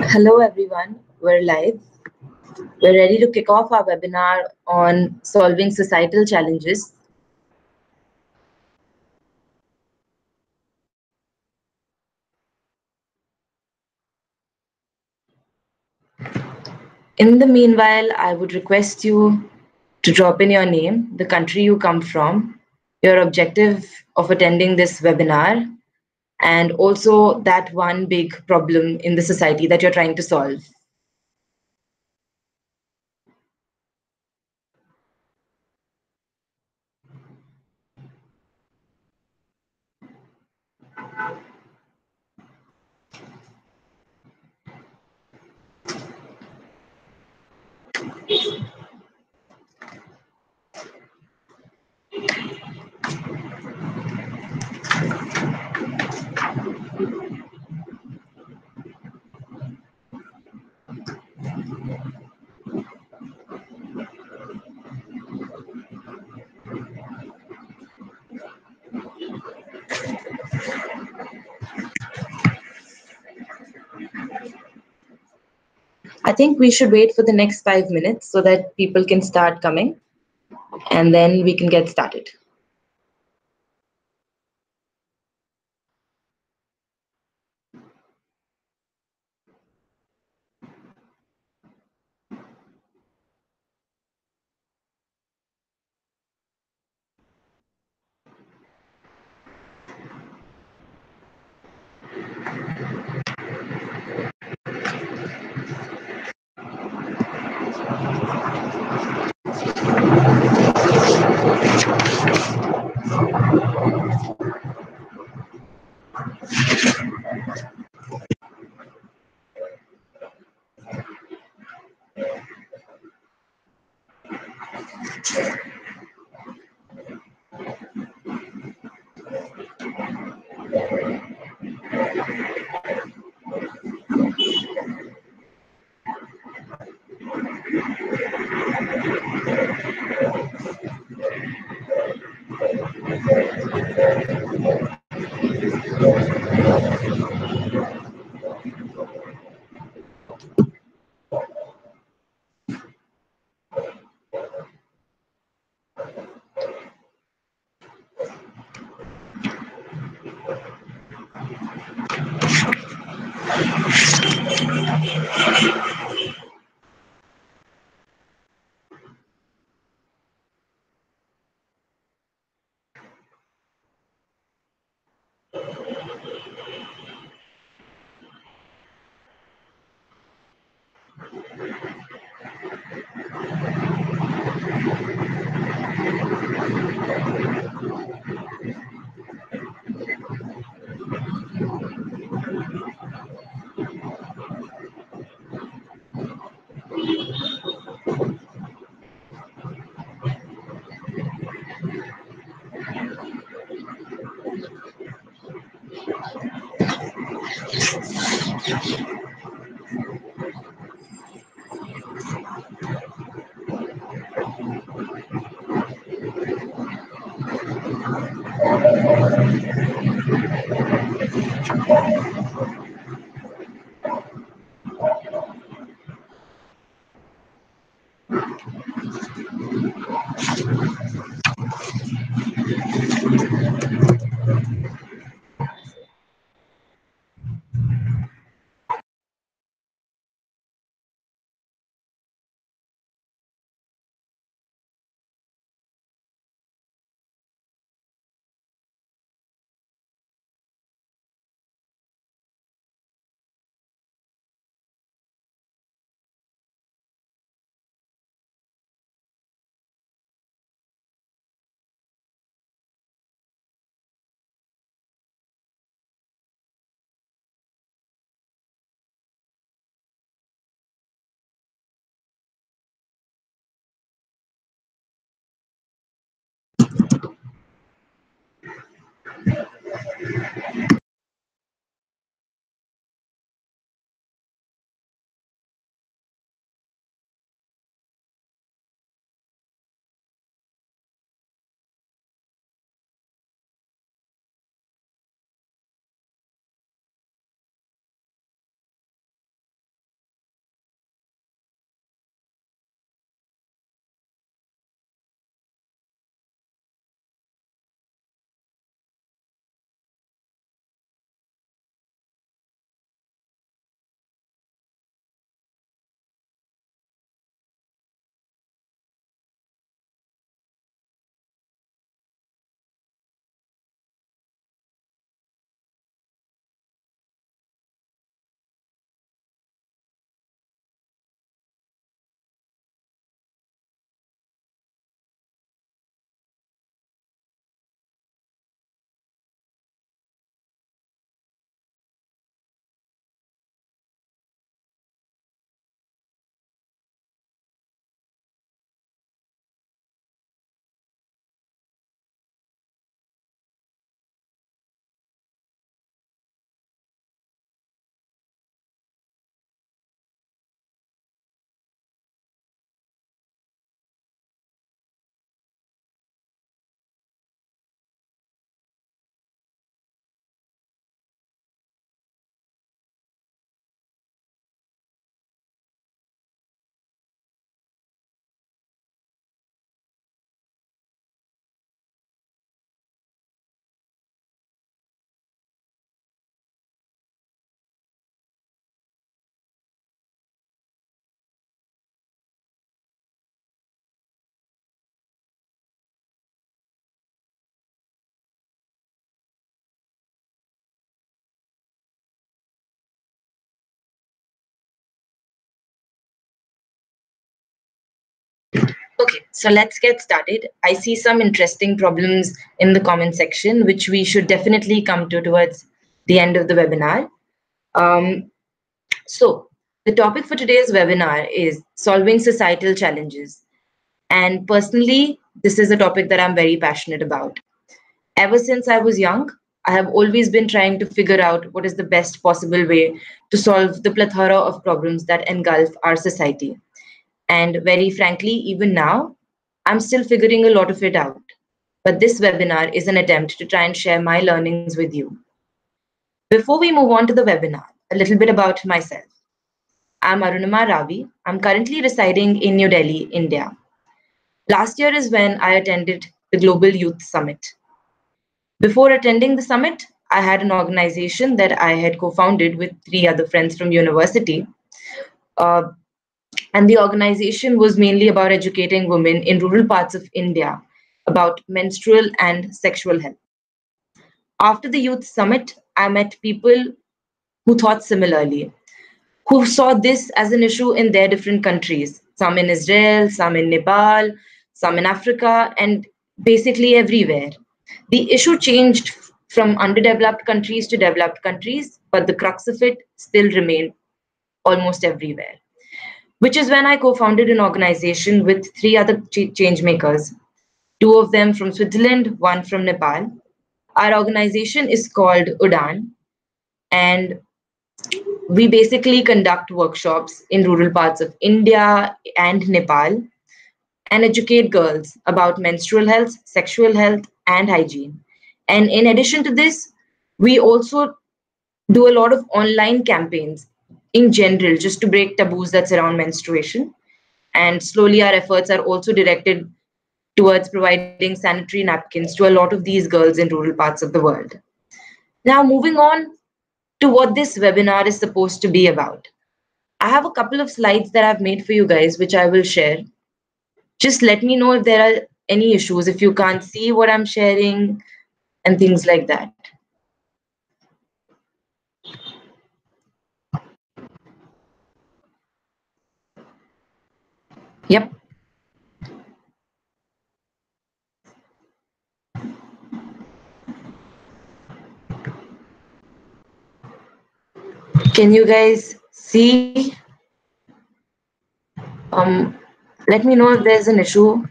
Hello everyone, we're live. We're ready to kick off our webinar on solving societal challenges. In the meanwhile, I would request you to drop in your name, the country you come from, your objective of attending this webinar, and also that one big problem in the society that you're trying to solve. I think we should wait for the next 5 minutes so that people can start coming, and then we can get started. So let's get started. I see some interesting problems in the comment section, which we should definitely come to towards the end of the webinar. Um, so the topic for today's webinar is solving societal challenges. And personally, this is a topic that I'm very passionate about. Ever since I was young, I have always been trying to figure out what is the best possible way to solve the plethora of problems that engulf our society. And very frankly, even now, I'm still figuring a lot of it out. But this webinar is an attempt to try and share my learnings with you. Before we move on to the webinar, a little bit about myself. I'm Arunima Raavi. I'm currently residing in New Delhi, India. Last year is when I attended the Global Youth Summit. Before attending the summit, I had an organization that I had co-founded with three other friends from university. Uh, and the organization was mainly about educating women in rural parts of India about menstrual and sexual health. After the youth summit, I met people who thought similarly, who saw this as an issue in their different countries, some in Israel, some in Nepal, some in Africa, and basically everywhere. The issue changed from underdeveloped countries to developed countries, but the crux of it still remained almost everywhere. Which is when I co founded an organization with three other changemakers, two of them from Switzerland, one from Nepal. Our organization is called UDAN, and we basically conduct workshops in rural parts of India and Nepal and educate girls about menstrual health, sexual health, and hygiene. And in addition to this, we also do a lot of online campaigns in general just to break taboos that surround menstruation. And slowly, our efforts are also directed towards providing sanitary napkins to a lot of these girls in rural parts of the world. Now, moving on to what this webinar is supposed to be about. I have a couple of slides that I've made for you guys, which I will share. Just let me know if there are any issues, if you can't see what I'm sharing, and things like that. Yep. Can you guys see? Um, Let me know if there's an issue.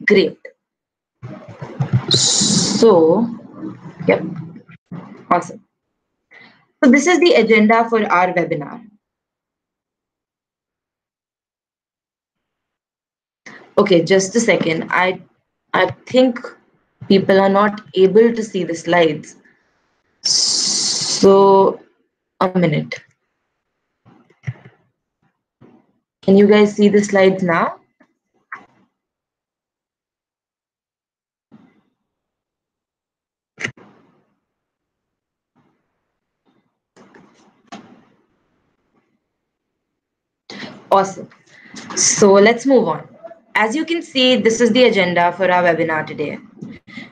Great. So, yep, awesome. So this is the agenda for our webinar. Okay, just a second. I think people are not able to see the slides. So a minute. Can you guys see the slides now? Awesome. So let's move on. As you can see, this is the agenda for our webinar today.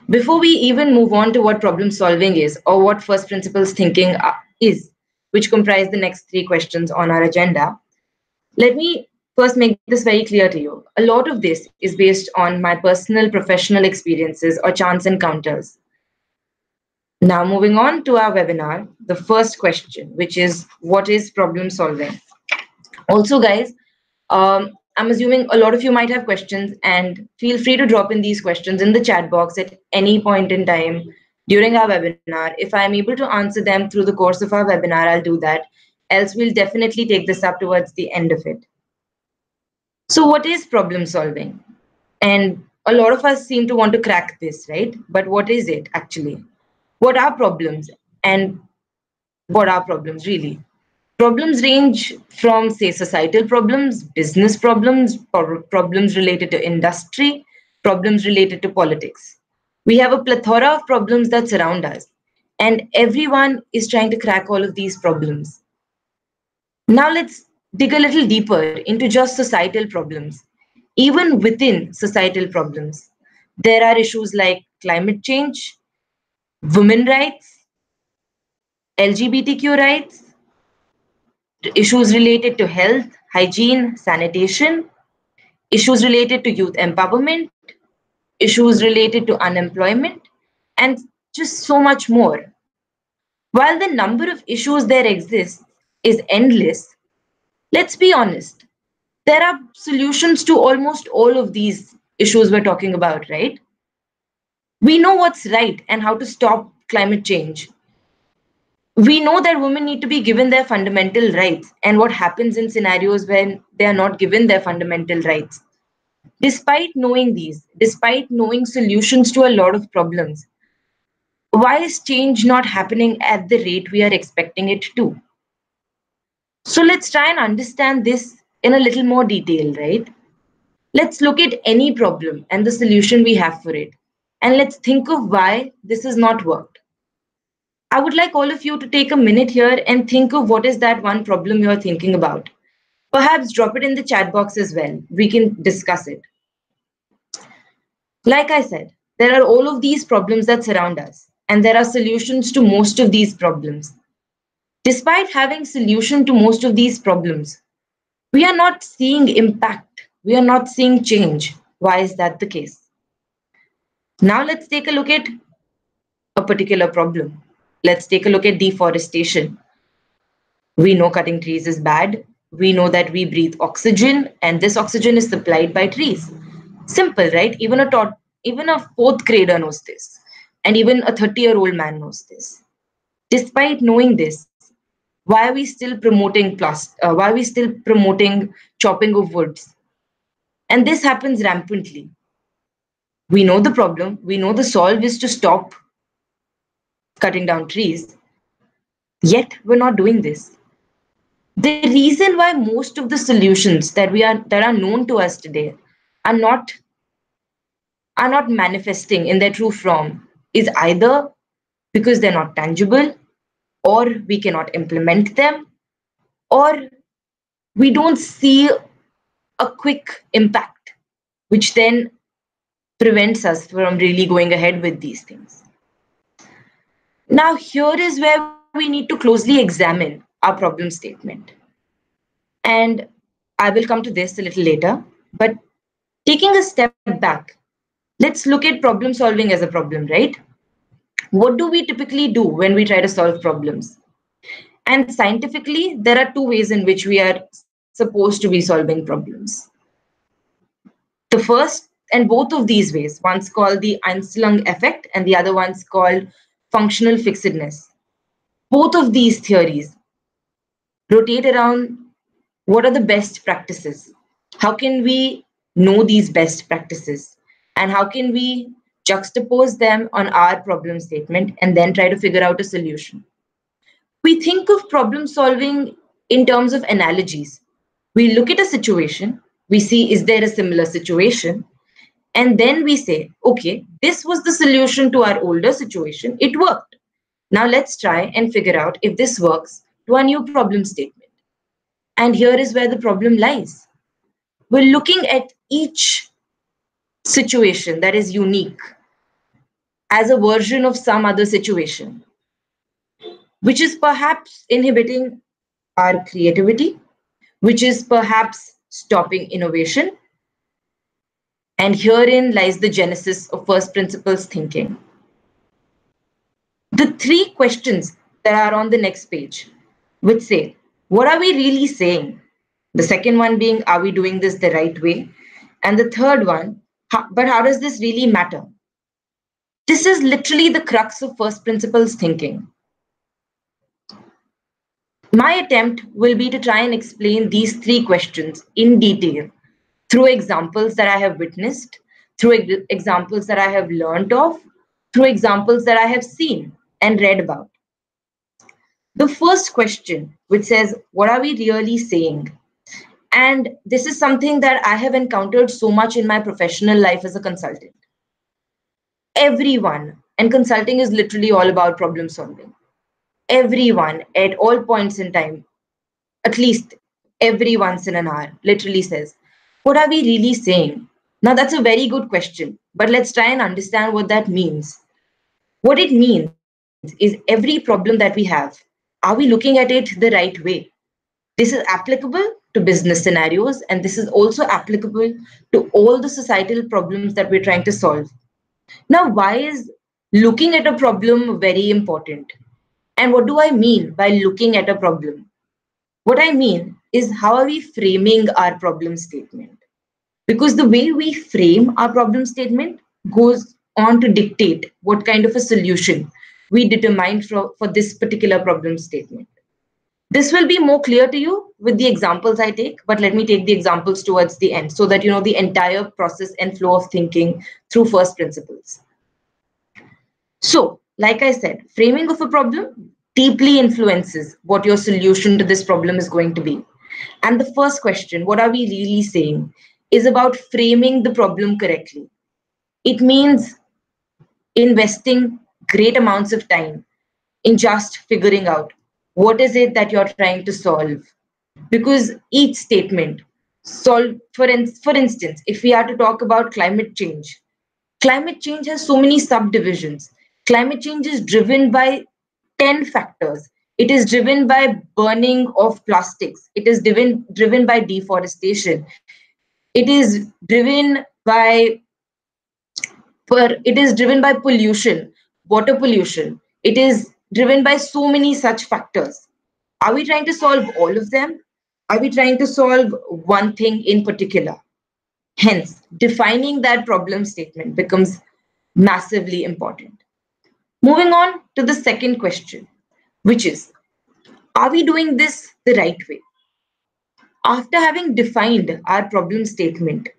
Before we even move on to what problem solving is or what first principles thinking is, which comprise the next three questions on our agenda, let me first make this very clear to you. A lot of this is based on my personal professional experiences or chance encounters. Now, moving on to our webinar, the first question, which is what is problem solving? Also, guys, I'm assuming a lot of you might have questions, and feel free to drop in these questions in the chat box at any point in time during our webinar. If I'm able to answer them through the course of our webinar, I'll do that. Else, we'll definitely take this up towards the end of it. So, what is problem solving? And a lot of us seem to want to crack this, right? But what is it actually? What are problems? And what are problems really? Problems range from, say, societal problems, business problems, or problems related to industry, problems related to politics. We have a plethora of problems that surround us, and everyone is trying to crack all of these problems. Now, let's dig a little deeper into just societal problems. Even within societal problems, there are issues like climate change, women rights, LGBTQ rights, issues related to health, hygiene, sanitation, issues related to youth empowerment, issues related to unemployment, and just so much more. While the number of issues there exists is endless, let's be honest, there are solutions to almost all of these issues we're talking about, right? We know what's right and how to stop climate change. We know that women need to be given their fundamental rights and what happens in scenarios when they are not given their fundamental rights. Despite knowing these, despite knowing solutions to a lot of problems, why is change not happening at the rate we are expecting it to? So let's try and understand this in a little more detail, right? Let's look at any problem and the solution we have for it. And let's think of why this has not worked. I would like all of you to take a minute here and think of what is that one problem you're thinking about. Perhaps drop it in the chat box as well. We can discuss it. Like I said, there are all of these problems that surround us, and there are solutions to most of these problems. Despite having solution to most of these problems, we are not seeing impact. We are not seeing change. Why is that the case? Now let's take a look at a particular problem. Let's take a look at deforestation. We know cutting trees is bad. We know that we breathe oxygen, and this oxygen is supplied by trees. Simple, right? Even a fourth grader knows this, and even a 30-year-old man knows this. Despite knowing this, why are we still promoting why are we still promoting chopping of woods? And this happens rampantly. We know the problem. We know the solve is to stop cutting down trees. Yet we're not doing this. The reason why most of the solutions that are known to us today are not are not manifesting in their true form is either because they're not tangible, or we cannot implement them, or we don't see a quick impact, which then prevents us from really going ahead with these things. Now, here is where we need to closely examine our problem statement. And I will come to this a little later, but taking a step back, let's look at problem solving as a problem, right? What do we typically do when we try to solve problems? And scientifically, there are two ways in which we are supposed to be solving problems. The first, and both of these ways, one's called the Einstein effect and the other one's called functional fixedness. Both of these theories rotate around what are the best practices? How can we know these best practices? And how can we juxtapose them on our problem statement and then try to figure out a solution? We think of problem solving in terms of analogies. We look at a situation, we see is there a similar situation, and then we say, okay, this was the solution to our older situation, it worked. Now let's try and figure out if this works to our new problem statement. And here is where the problem lies. We're looking at each situation that is unique as a version of some other situation, which is perhaps inhibiting our creativity, which is perhaps stopping innovation. And herein lies the genesis of first principles thinking. The three questions that are on the next page would say, what are we really saying? The second one being, are we doing this the right way? And the third one, but how does this really matter? This is literally the crux of first principles thinking. My attempt will be to try and explain these three questions in detail through examples that I have witnessed, through examples that I have learned of, through examples that I have seen and read about. The first question, which says, what are we really saying? And this is something that I have encountered so much in my professional life as a consultant. Everyone, and consulting is literally all about problem solving. Everyone at all points in time, at least every once in an hour, literally says, what are we really saying? Now, that's a very good question, but let's try and understand what that means. What it means is every problem that we have, are we looking at it the right way? This is applicable to business scenarios, and this is also applicable to all the societal problems that we're trying to solve. Now, why is looking at a problem very important? And what do I mean by looking at a problem? What I mean is, how are we framing our problem statement? Because the way we frame our problem statement goes on to dictate what kind of a solution we determine for this particular problem statement. This will be more clear to you with the examples I take, but let me take the examples towards the end so that you know the entire process and flow of thinking through first principles. So, like I said, framing of a problem deeply influences what your solution to this problem is going to be. And the first question, what are we really saying, is about framing the problem correctly. It means investing great amounts of time in just figuring out what is it that you're trying to solve. Because each statement solve, for instance, if we are to talk about climate change has so many subdivisions. Climate change is driven by 10 factors. It is driven by burning of plastics. It is driven by deforestation. It is driven by it is driven by pollution, water pollution. It is driven by so many such factors. Are we trying to solve all of them? Are we trying to solve one thing in particular? Hence, defining that problem statement becomes massively important. Moving on to the second question, which is, are we doing this the right way? After having defined our problem statement,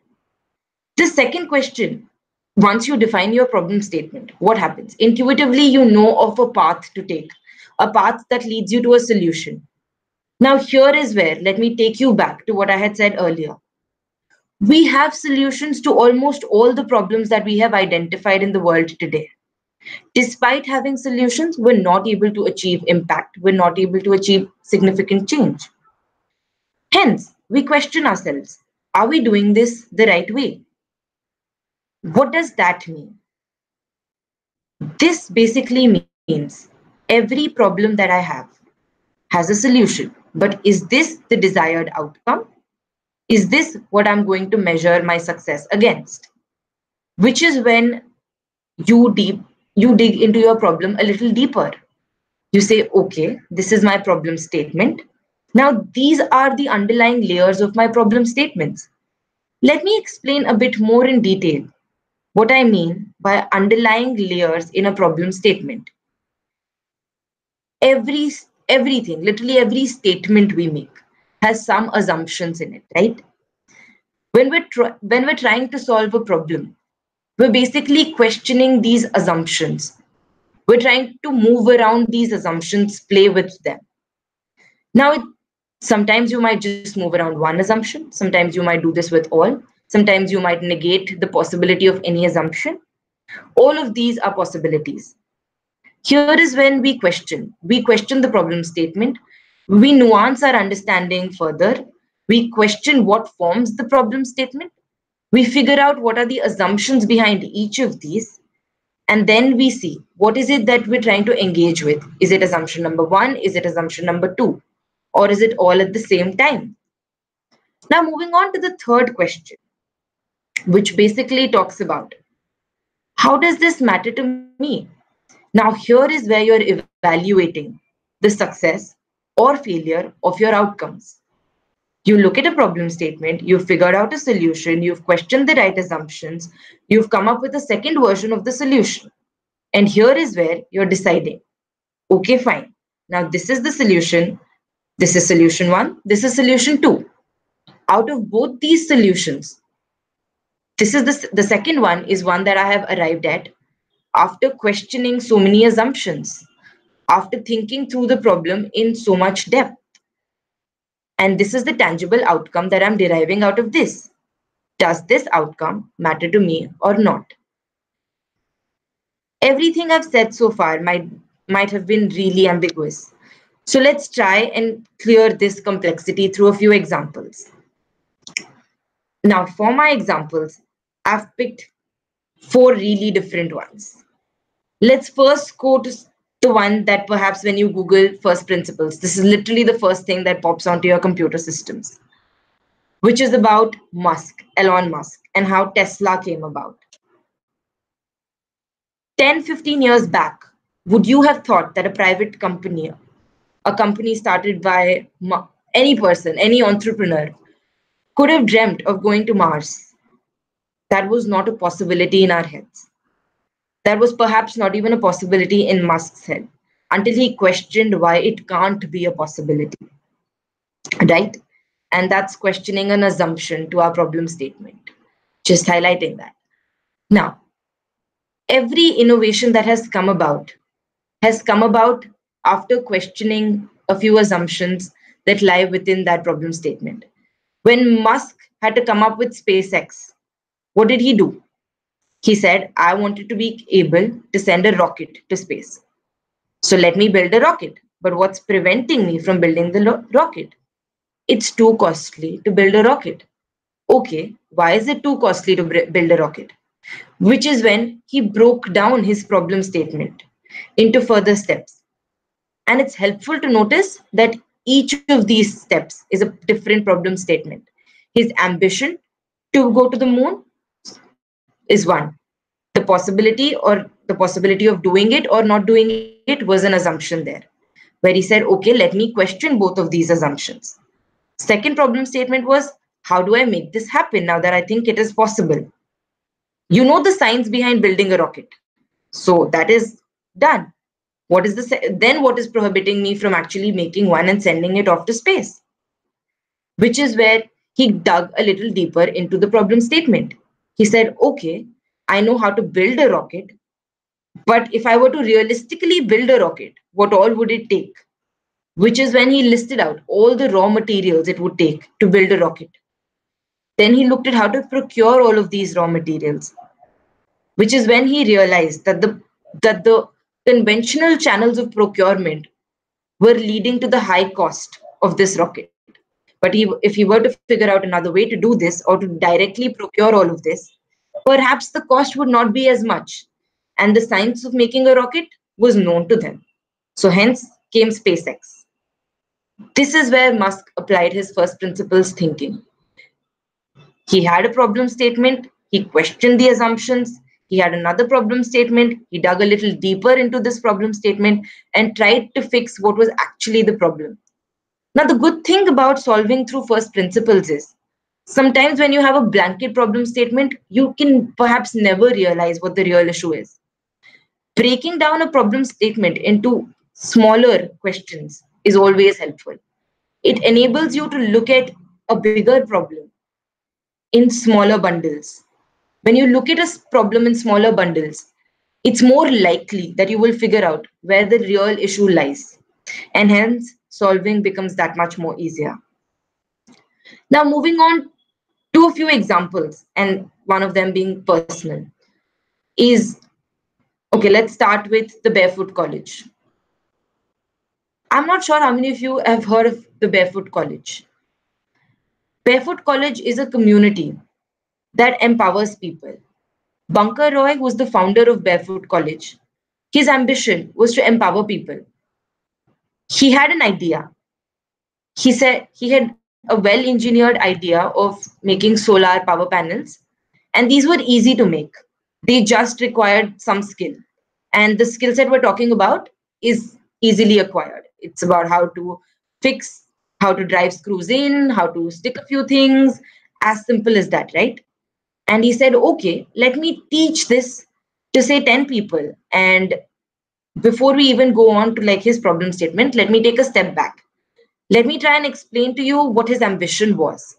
the second question, once you define your problem statement, what happens? Intuitively, you know of a path to take, a path that leads you to a solution. Now, here is where, let me take you back to what I had said earlier. We have solutions to almost all the problems that we have identified in the world today. Despite having solutions, we're not able to achieve impact. We're not able to achieve significant change. Hence, we question ourselves, are we doing this the right way? What does that mean? This basically means every problem that I have has a solution, but is this the desired outcome? Is this what I'm going to measure my success against? Which is when you dig into your problem a little deeper. You say, okay, this is my problem statement. Now, these are the underlying layers of my problem statements. Let me explain a bit more in detail what I mean by underlying layers in a problem statement. Every Everything, literally every statement we make has some assumptions in it, right? When we're trying to solve a problem, we're basically questioning these assumptions. We're trying to move around these assumptions, play with them. Now, sometimes you might just move around one assumption. Sometimes you might do this with all. Sometimes you might negate the possibility of any assumption. All of these are possibilities. Here is when we question. We question the problem statement. We nuance our understanding further. We question what forms the problem statement. We figure out what are the assumptions behind each of these. And then we see what is it that we're trying to engage with. Is it assumption number one? Is it assumption number two? Or is it all at the same time? Now, moving on to the third question, which basically talks about how does this matter to me? Now, here is where you're evaluating the success or failure of your outcomes. You look at a problem statement, you've figured out a solution, you've questioned the right assumptions, you've come up with a second version of the solution. And here is where you're deciding, okay, fine. Now, this is the solution. This is solution one. This is solution two. Out of both these solutions, this is the second one is one that I have arrived at after questioning so many assumptions, after thinking through the problem in so much depth. And this is the tangible outcome that I'm deriving out of this. Does this outcome matter to me or not? Everything I've said so far might have been really ambiguous. So let's try and clear this complexity through a few examples. Now, for my examples, I've picked four really different ones. Let's first go to the one that perhaps when you Google first principles, this is literally the first thing that pops onto your computer systems, which is about Elon Musk, and how Tesla came about. 10, 15 years back, would you have thought that a private company, a company started by any person, any entrepreneur, could have dreamt of going to Mars? That was not a possibility in our heads. That was perhaps not even a possibility in Musk's head until he questioned why it can't be a possibility, right? And that's questioning an assumption to our problem statement. Just highlighting that. Now, every innovation that has come about after questioning a few assumptions that lie within that problem statement. When Musk had to come up with SpaceX, what did he do? He said, I wanted to be able to send a rocket to space. So let me build a rocket. But what's preventing me from building the rocket? It's too costly to build a rocket. Okay, why is it too costly to build a rocket? Which is when he broke down his problem statement into further steps. And it's helpful to notice that each of these steps is a different problem statement. His ambition to go to the moon is one. The possibility of doing it or not doing it was an assumption there, where he said, okay, let me question both of these assumptions. Second problem statement was, how do I make this happen now that I think it is possible? You know the science behind building a rocket. So that is done. Then what is prohibiting me from actually making one and sending it off to space? Which is where he dug a little deeper into the problem statement. He said, okay, I know how to build a rocket, but if I were to realistically build a rocket, what all would it take? Which is when he listed out all the raw materials it would take to build a rocket. Then he looked at how to procure all of these raw materials, which is when he realized that the conventional channels of procurement were leading to the high cost of this rocket. But if he were to figure out another way to do this or to directly procure all of this, perhaps the cost would not be as much. And the science of making a rocket was known to them. So hence came SpaceX. This is where Musk applied his first principles thinking. He had a problem statement, he questioned the assumptions, he had another problem statement, he dug a little deeper into this problem statement and tried to fix what was actually the problem. Now, the good thing about solving through first principles is sometimes when you have a blanket problem statement, you can perhaps never realize what the real issue is. Breaking down a problem statement into smaller questions is always helpful. It enables you to look at a bigger problem in smaller bundles. When you look at a problem in smaller bundles, it's more likely that you will figure out where the real issue lies. And hence, solving becomes that much more easier. Now, moving on to a few examples, and one of them being personal, is okay, let's start with the Barefoot College. I'm not sure how many of you have heard of the Barefoot College. Barefoot College is a community that empowers people. Bunker Roy was the founder of Barefoot College. His ambition was to empower people. He had an idea. He said he had a well engineered idea of making solar power panels, and these were easy to make. They just required some skill. And the skill set we're talking about is easily acquired. It's about how to fix, how to drive screws in, how to stick a few things, as simple as that, right? And he said, okay, let me teach this to say 10 people. And before we even go on to like his problem statement, let me take a step back. Let me try and explain to you what his ambition was.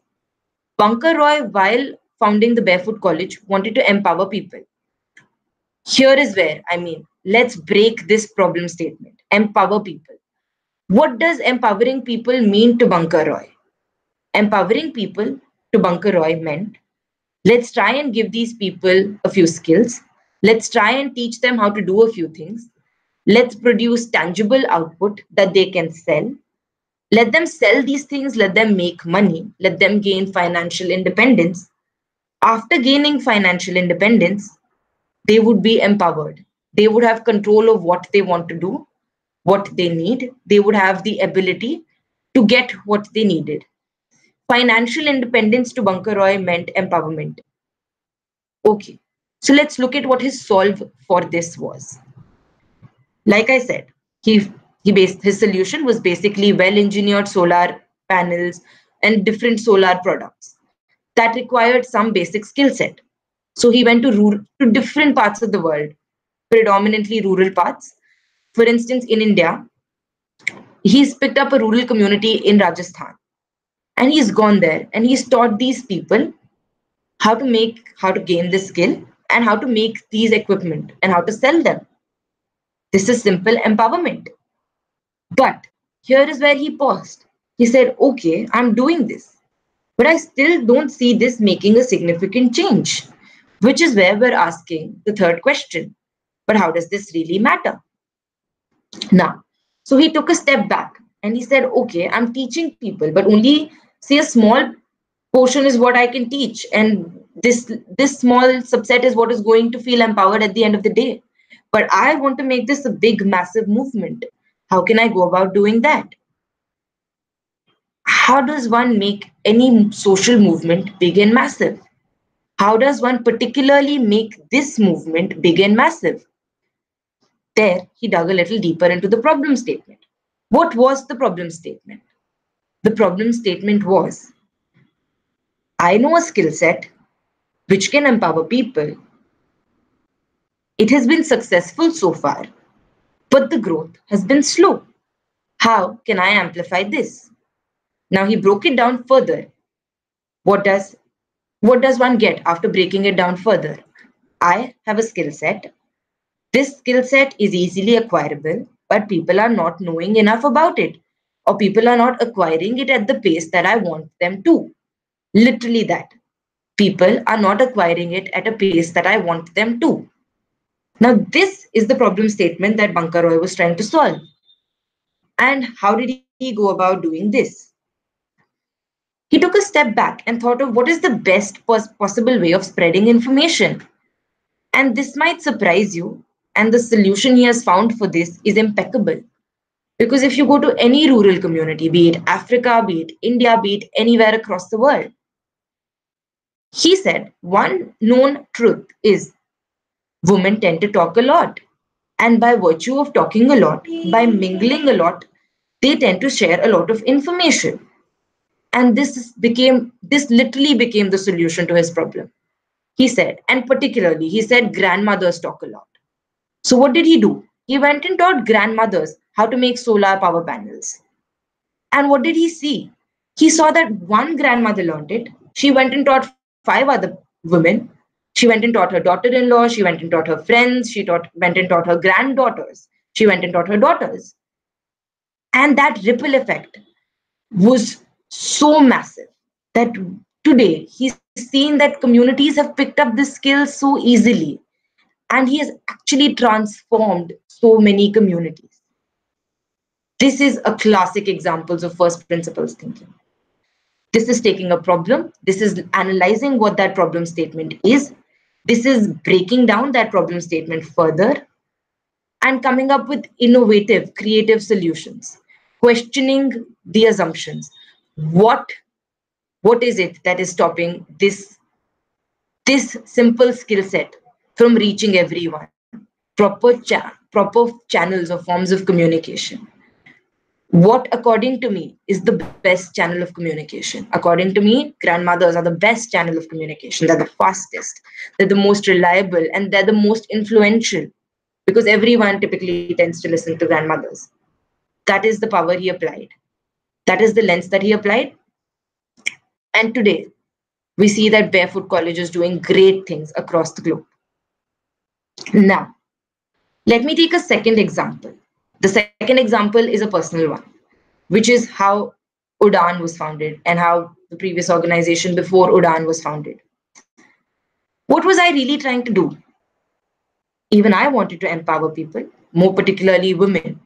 Bunker Roy, while founding the Barefoot College, wanted to empower people. Here is where, let's break this problem statement. Empower people. What does empowering people mean to Bunker Roy? Empowering people to Bunker Roy meant, let's try and give these people a few skills. Let's try and teach them how to do a few things. Let's produce tangible output that they can sell. Let them sell these things, let them make money, let them gain financial independence. After gaining financial independence, they would be empowered. They would have control of what they want to do. what they need, they would have the ability to get what they needed. Financial independence to Bankar Roy meant empowerment. Okay, so let's look at what his solve for this was. Like I said, he his solution was basically well-engineered solar panels and different solar products that required some basic skill set. So he went to different parts of the world, predominantly rural parts. For instance, in India, he's picked up a rural community in Rajasthan, and he's gone there and he's taught these people how to gain this skill and how to make these equipment and how to sell them. This is simple empowerment. But here is where he paused. He said, okay, I'm doing this, but I still don't see this making a significant change, which is where we're asking the third question. But how does this really matter? Now, so he took a step back and he said, okay, I'm teaching people, but only say a small portion is what I can teach. And this small subset is what is going to feel empowered at the end of the day. But I want to make this a big, massive movement. How can I go about doing that? How does one make any social movement big and massive? How does one particularly make this movement big and massive? There, he dug a little deeper into the problem statement. What was the problem statement? The problem statement was, I know a skill set which can empower people. It has been successful so far, but the growth has been slow. How can I amplify this? Now he broke it down further. What does what does one get after breaking it down further? I have a skill set. This skill set is easily acquirable, but people are not knowing enough about it, or people are not acquiring it at the pace that I want them to. Literally that. People are not acquiring it at a pace that I want them to. Now, this is the problem statement that Bankar Roy was trying to solve. And how did he go about doing this? He took a step back and thought of what is the best possible way of spreading information. And this might surprise you. And the solution he has found for this is impeccable. Because if you go to any rural community, be it Africa, be it India, be it anywhere across the world, he said one known truth is women tend to talk a lot. And by virtue of talking a lot, by mingling a lot, they tend to share a lot of information. And this literally became the solution to his problem. He said, and particularly, he said grandmothers talk a lot. So what did he do? He went and taught grandmothers how to make solar power panels. And what did he see? He saw that one grandmother learned it. She went and taught five other women. She went and taught her daughter-in-law. She went and taught her friends. Went and taught her granddaughters. She went and taught her daughters. And that ripple effect was so massive that today he's seen that communities have picked up this skill so easily. And he has actually transformed so many communities. This is a classic example of first principles thinking. This is taking a problem. This is analyzing what that problem statement is. This is breaking down that problem statement further and coming up with innovative, creative solutions, questioning the assumptions. What, what is it that is stopping this simple skill set from reaching everyone? Proper channels or forms of communication. What, according to me, is the best channel of communication? According to me, grandmothers are the best channel of communication. They're the fastest, they're the most reliable, and they're the most influential because everyone typically tends to listen to grandmothers. That is the power he applied. That is the lens that he applied. And today, we see that Barefoot College is doing great things across the globe. Now, let me take a second example. The second example is a personal one, which is how Udan was founded and how the previous organization before Udan was founded. What was I really trying to do? Even I wanted to empower people, more particularly women.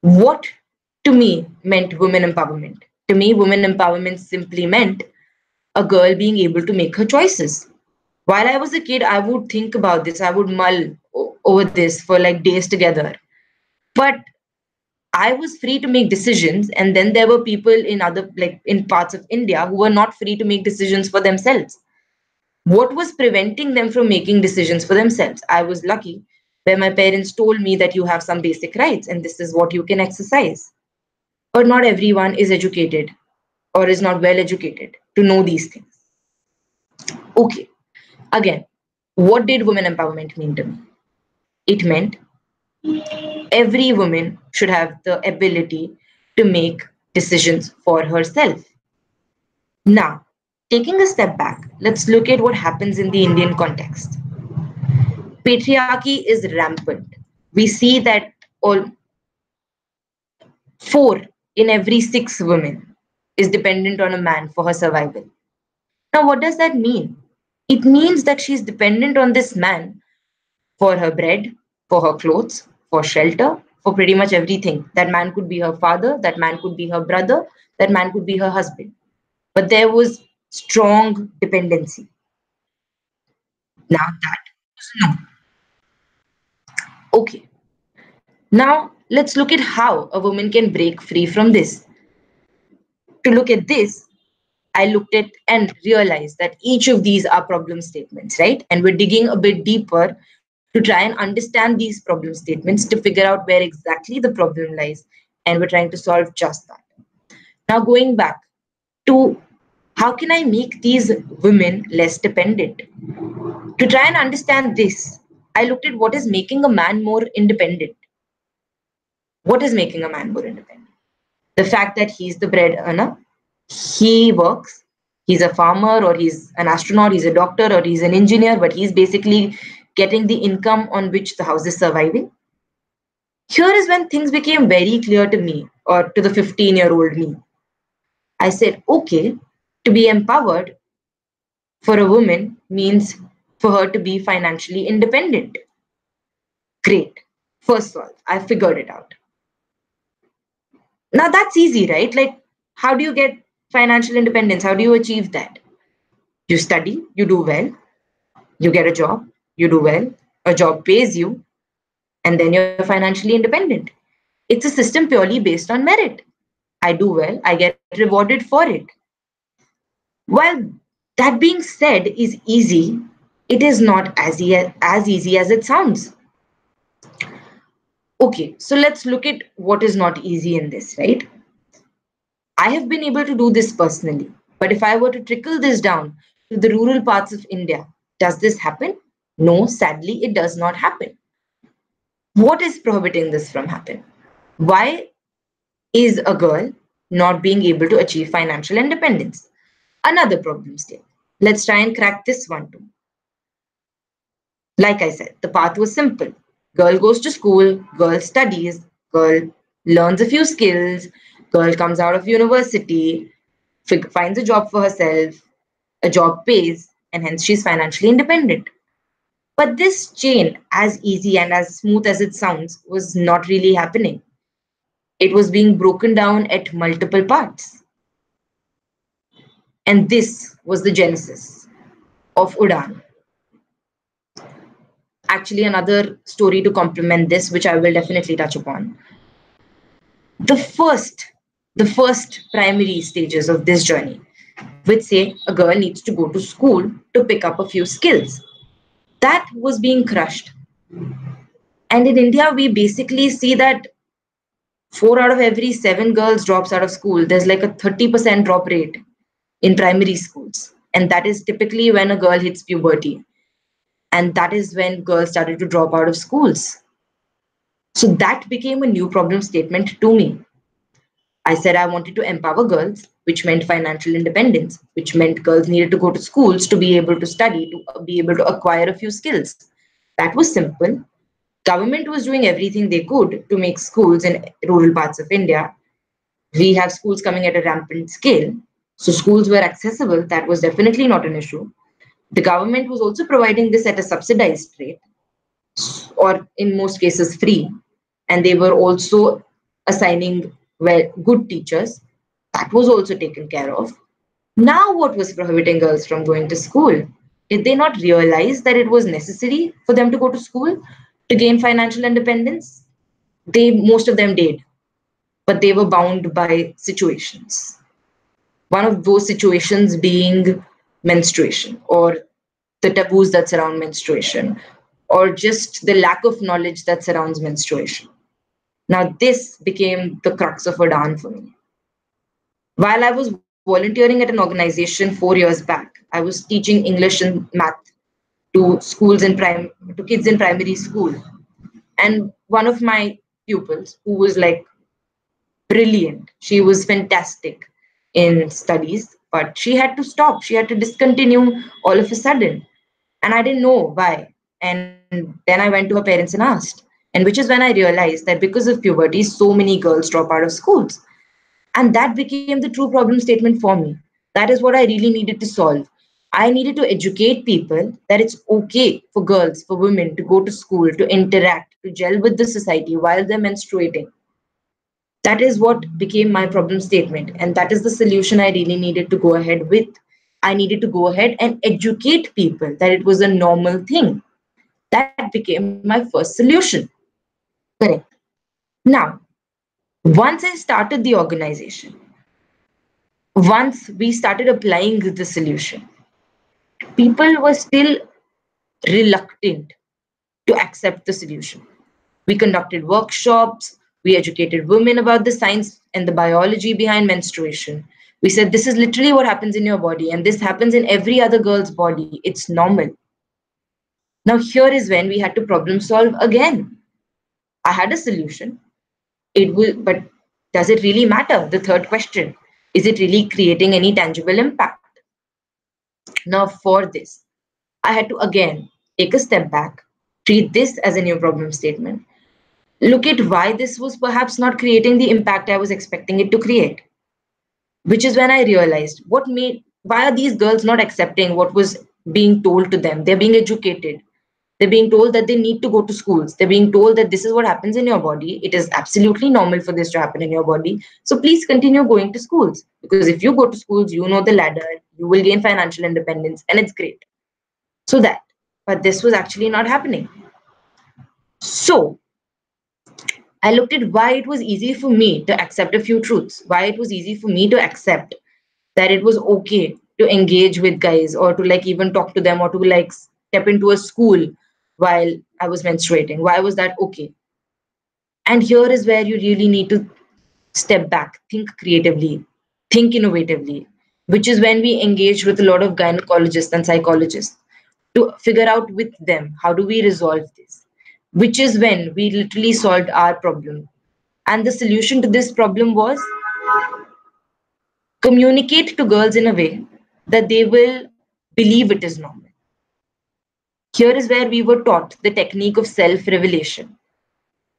What to me meant women empowerment? To me, women empowerment simply meant a girl being able to make her choices. While I was a kid, I would think about this, I would mull over this for like days together. But I was free to make decisions, and then there were people in other, like in parts of India, who were not free to make decisions for themselves. What was preventing them from making decisions for themselves? I was lucky where my parents told me that you have some basic rights and this is what you can exercise. But not everyone is educated or is not well educated to know these things. Okay, again, what did women empowerment mean to me? It meant every woman should have the ability to make decisions for herself. Now, taking a step back, let's look at what happens in the Indian context. Patriarchy is rampant. We see that all 4 in every 6 women is dependent on a man for her survival. Now, what does that mean? It means that she's dependent on this man for her bread, for her clothes, for shelter, for pretty much everything. That man could be her father, that man could be her brother, that man could be her husband. But there was strong dependency. Now that was no. Okay. Now let's look at how a woman can break free from this. To look at this, I looked at and realized that each of these are problem statements, right? And we're digging a bit deeper to try and understand these problem statements to figure out where exactly the problem lies. And we're trying to solve just that. Now, going back to how can I make these women less dependent? To try and understand this, I looked at what is making a man more independent. What is making a man more independent? The fact that he's the bread earner, he works, he's a farmer or he's an astronaut, he's a doctor or he's an engineer, but he's basically getting the income on which the house is surviving. Here is when things became very clear to me or to the 15-year-old me. I said, okay, to be empowered for a woman means for her to be financially independent. Great. First of all, I figured it out. Now that's easy, right? Like, how do you get financial independence? How do you achieve that? You study, you do well, you get a job, you do well, a job pays you, and then you're financially independent. It's a system purely based on merit. I do well, I get rewarded for it. While that being said is easy, it is not as easy as it sounds. Okay, so let's look at what is not easy in this, right? I have been able to do this personally, but if I were to trickle this down to the rural parts of India, does this happen? No, sadly, it does not happen. What is prohibiting this from happening? Why is a girl not being able to achieve financial independence? Another problem still. Let's try and crack this one too. Like I said, the path was simple. Girl goes to school, girl studies, girl learns a few skills, girl comes out of university, finds a job for herself, a job pays, and hence she's financially independent. But this chain, as easy and as smooth as it sounds, was not really happening. It was being broken down at multiple parts. And this was the genesis of Udan. Actually, another story to complement this, which I will definitely touch upon. The first, the first primary stages of this journey, which say a girl needs to go to school to pick up a few skills. That was being crushed. And in India, we basically see that 4 out of every 7 girls drops out of school. There's like a 30% drop rate in primary schools. And that is typically when a girl hits puberty. And that is when girls started to drop out of schools. So that became a new problem statement to me. I said I wanted to empower girls, which meant financial independence, which meant girls needed to go to schools to be able to study, to be able to acquire a few skills. That was simple. Government was doing everything they could to make schools in rural parts of India. We have schools coming at a rampant scale. So schools were accessible. That was definitely not an issue. The government was also providing this at a subsidized rate, or in most cases free. And they were also assigning good teachers. That was also taken care of. Now, what was prohibiting girls from going to school? Did they not realize that it was necessary for them to go to school to gain financial independence? Most of them did. but they were bound by situations. One of those situations being menstruation, or the taboos that surround menstruation, or just the lack of knowledge that surrounds menstruation. Now, this became the crux of Adan for me. While I was volunteering at an organization 4 years back, I was teaching English and math to to kids in primary school. And one of my pupils, who was like brilliant, she was fantastic in studies, but she had to stop. She had to discontinue all of a sudden. And I didn't know why. And then I went to her parents and asked. And which is when I realized that because of puberty, so many girls drop out of schools. And that became the true problem statement for me. That is what I really needed to solve. I needed to educate people that it's okay for girls, for women to go to school, to interact, to gel with the society while they're menstruating. That is what became my problem statement. And that is the solution I really needed to go ahead with. I needed to go ahead and educate people that it was a normal thing. That became my first solution. Correct. Now, once I started the organization, once we started applying the solution, people were still reluctant to accept the solution. We conducted workshops, we educated women about the science and the biology behind menstruation. We said this is literally what happens in your body, and this happens in every other girl's body. It's normal. Now, here is when we had to problem solve again. I had a solution. It will, but does it really matter? The third question: is it really creating any tangible impact? Now, for this, I had to again take a step back, treat this as a new problem statement, look at why this was perhaps not creating the impact I was expecting it to create. Which is when I realized why are these girls not accepting what was being told to them? They're being educated. They're being told that they need to go to schools. They're being told that this is what happens in your body. It is absolutely normal for this to happen in your body. So please continue going to schools. Because if you go to schools, you know the ladder, you will gain financial independence, and it's great. So that. But this was actually not happening. So I looked at why it was easy for me to accept a few truths, why it was easy for me to accept that it was okay to engage with guys or to like even talk to them or to like step into a school while I was menstruating. Why was that okay? And here is where you really need to step back, think creatively, think innovatively, which is when we engaged with a lot of gynecologists and psychologists to figure out with them how do we resolve this, which is when we literally solved our problem. And the solution to this problem was communicate to girls in a way that they will believe it is normal. Here is where we were taught the technique of self revelation.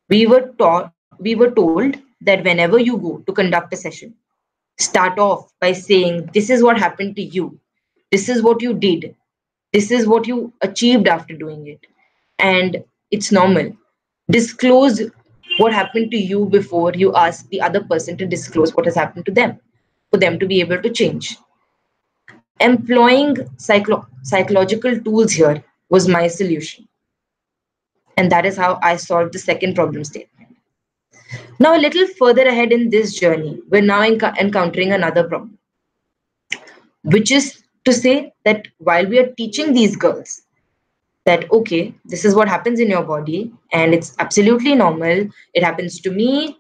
We were told that whenever you go to conduct a session, start off by saying, this is what happened to you, this is what you did, this is what you achieved after doing it, and it's normal. Disclose what happened to you before you ask the other person to disclose what has happened to them, for them to be able to change. Employing psychological tools here was my solution. And that is how I solved the second problem statement. Now, a little further ahead in this journey, we're now encountering another problem, which is to say that while we are teaching these girls that, okay, this is what happens in your body and it's absolutely normal, it happens to me,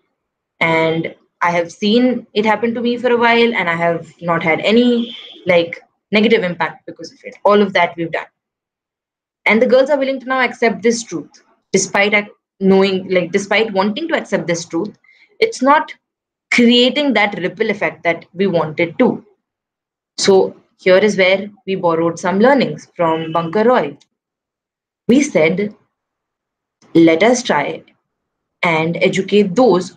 and I have seen it happen to me for a while, and I have not had any like negative impact because of it. All of that we've done. And the girls are willing to now accept this truth, despite despite wanting to accept this truth, it's not creating that ripple effect that we wanted to. So here is where we borrowed some learnings from Bunker Roy. We said, let us try and educate those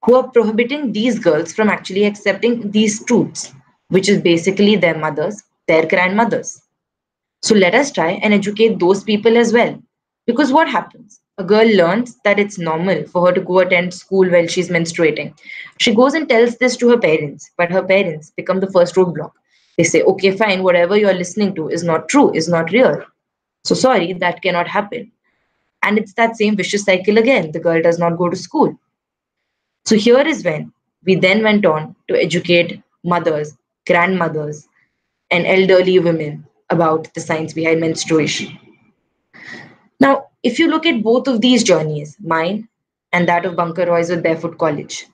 who are prohibiting these girls from actually accepting these truths, which is basically their mothers, their grandmothers. So let us try and educate those people as well. Because what happens? A girl learns that it's normal for her to go attend school while she's menstruating. She goes and tells this to her parents, but her parents become the first roadblock. They say, okay, fine, whatever you're listening to is not true, is not real. So sorry, that cannot happen. And it's that same vicious cycle again. The girl does not go to school. So here is when we then went on to educate mothers, grandmothers, and elderly women about the science behind menstruation. Now, if you look at both of these journeys, mine and that of Bunker Roy's with Barefoot College,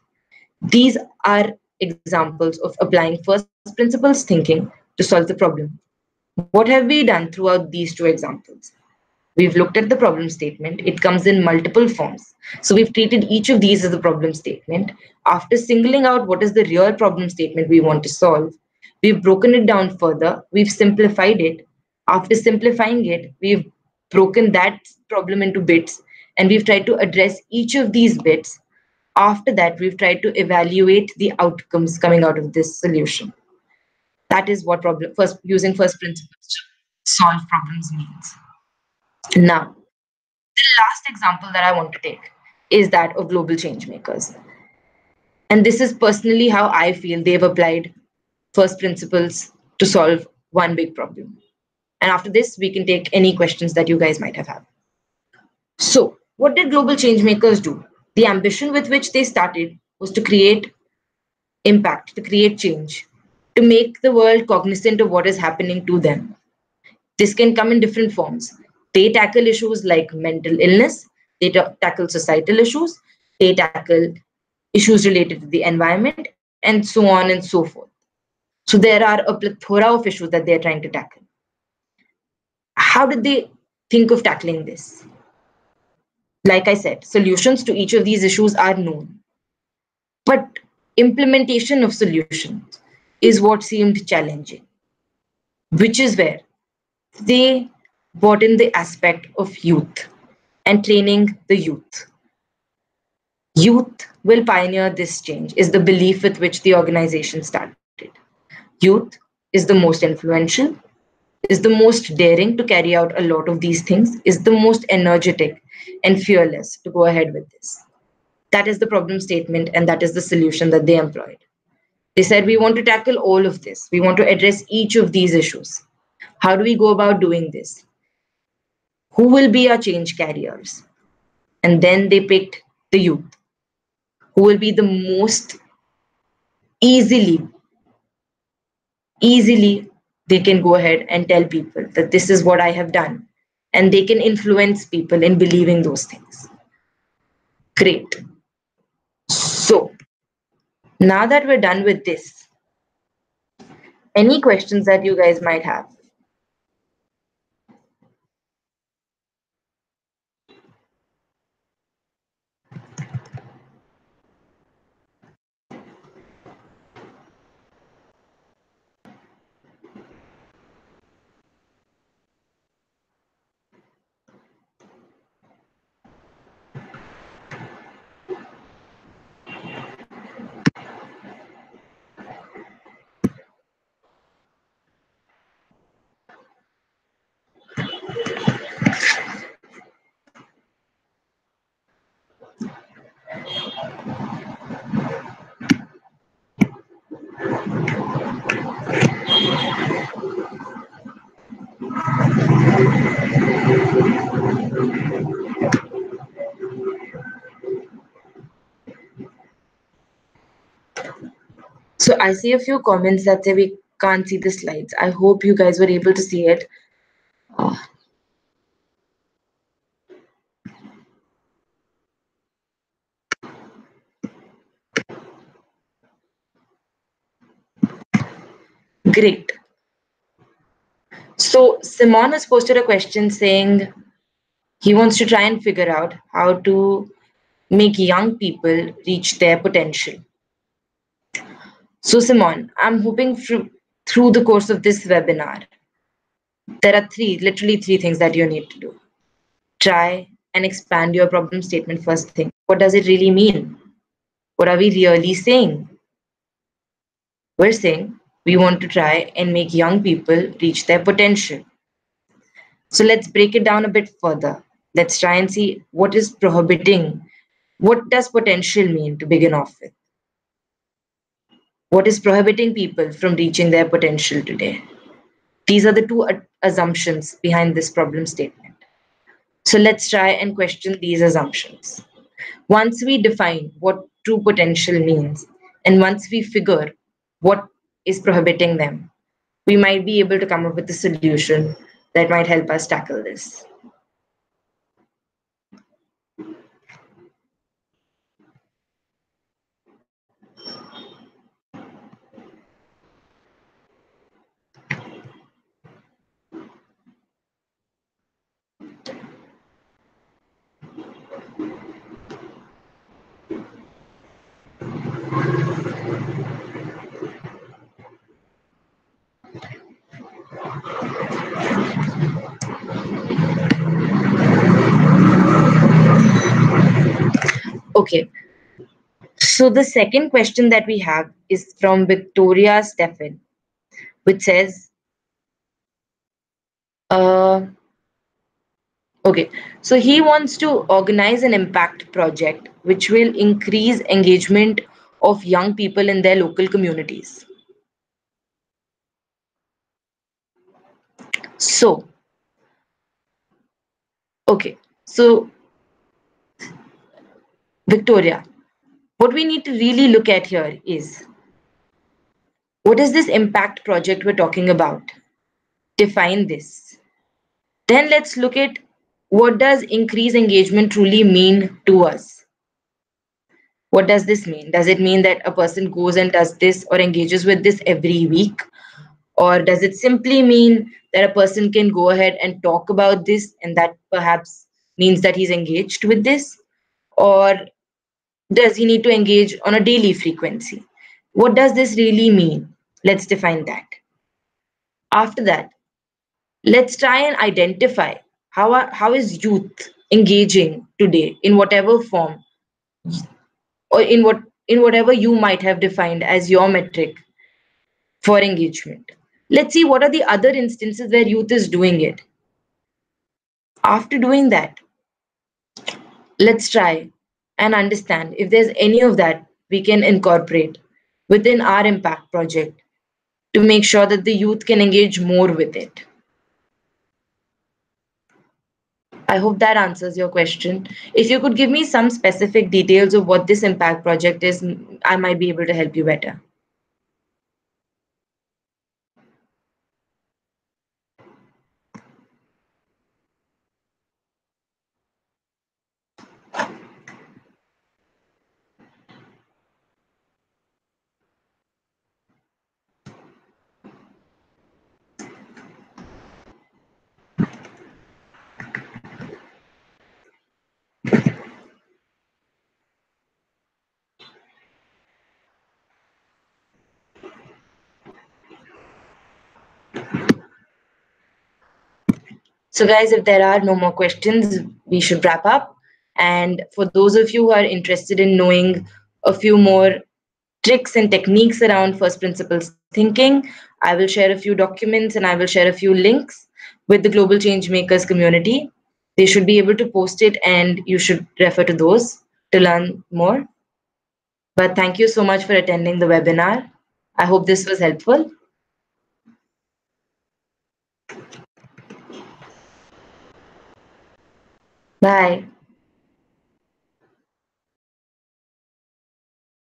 these are examples of applying first principles thinking to solve the problem. What have we done throughout these two examples? We've looked at the problem statement. It comes in multiple forms. So we've treated each of these as a problem statement. After singling out what is the real problem statement we want to solve, we've broken it down further. We've simplified it. After simplifying it, we've broken that problem into bits and we've tried to address each of these bits. After that, we've tried to evaluate the outcomes coming out of this solution. That is what problem first using first principles to solve problems means. Now, the last example that I want to take is that of global change makers. And this is personally how I feel they've applied first principles to solve one big problem. And after this, we can take any questions that you guys might have had. So, what did global change makers do? The ambition with which they started was to create impact, to create change, to make the world cognizant of what is happening to them. This can come in different forms. They tackle issues like mental illness, they tackle societal issues, they tackle issues related to the environment, and so on and so forth. So there are a plethora of issues that they are trying to tackle. How did they think of tackling this? Like I said, solutions to each of these issues are known. But implementation of solutions is what seemed challenging, which is where they brought in the aspect of youth and training the youth. Youth will pioneer this change, is the belief with which the organization started. Youth is the most influential, is the most daring to carry out a lot of these things, is the most energetic and fearless to go ahead with this. That is the problem statement, and that is the solution that they employed. They said, we want to tackle all of this. We want to address each of these issues. How do we go about doing this? Who will be our change carriers? And then they picked the youth, who will be the most easily, easily, they can go ahead and tell people that this is what I have done. And they can influence people in believing those things. Great. So now that we're done with this, any questions that you guys might have? So I see a few comments that say we can't see the slides. I hope you guys were able to see it. Ah, great. So Simon has posted a question saying he wants to try and figure out how to make young people reach their potential. So Simon, I'm hoping through the course of this webinar, there are literally three things that you need to do. Try and expand your problem statement first thing. What does it really mean? What are we really saying? We're saying we want to try and make young people reach their potential. So let's break it down a bit further. Let's try and see what is prohibiting. What does potential mean to begin off with? What is prohibiting people from reaching their potential today? These are the two assumptions behind this problem statement. So let's try and question these assumptions. Once we define what true potential means, and once we figure what is prohibiting them, we might be able to come up with a solution that might help us tackle this. Okay, so the second question that we have is from Victoria Stephen, which says, uh, okay, so he wants to organize an impact project which will increase engagement of young people in their local communities. So, okay, so Victoria, what we need to really look at here is, what is this impact project we're talking about? Define this. Then let's look at, what does increase engagement truly mean to us? What does this mean? Does it mean that a person goes and does this or engages with this every week? Or does it simply mean that a person can go ahead and talk about this and that perhaps means that he's engaged with this? Or does he need to engage on a daily frequency? What does this really mean? Let's define that. After that, let's try and identify how is youth engaging today in whatever form, or in whatever you might have defined as your metric for engagement. Let's see what are the other instances where youth is doing it. After doing that, let's try and understand if there's any of that we can incorporate within our impact project to make sure that the youth can engage more with it. I hope that answers your question. If you could give me some specific details of what this impact project is, I might be able to help you better. So, guys, if there are no more questions, we should wrap up. And for those of you who are interested in knowing a few more tricks and techniques around first principles thinking, I will share a few documents and I will share a few links with the Global Changemakers community. They should be able to post it and you should refer to those to learn more. But thank you so much for attending the webinar. I hope this was helpful. Bye.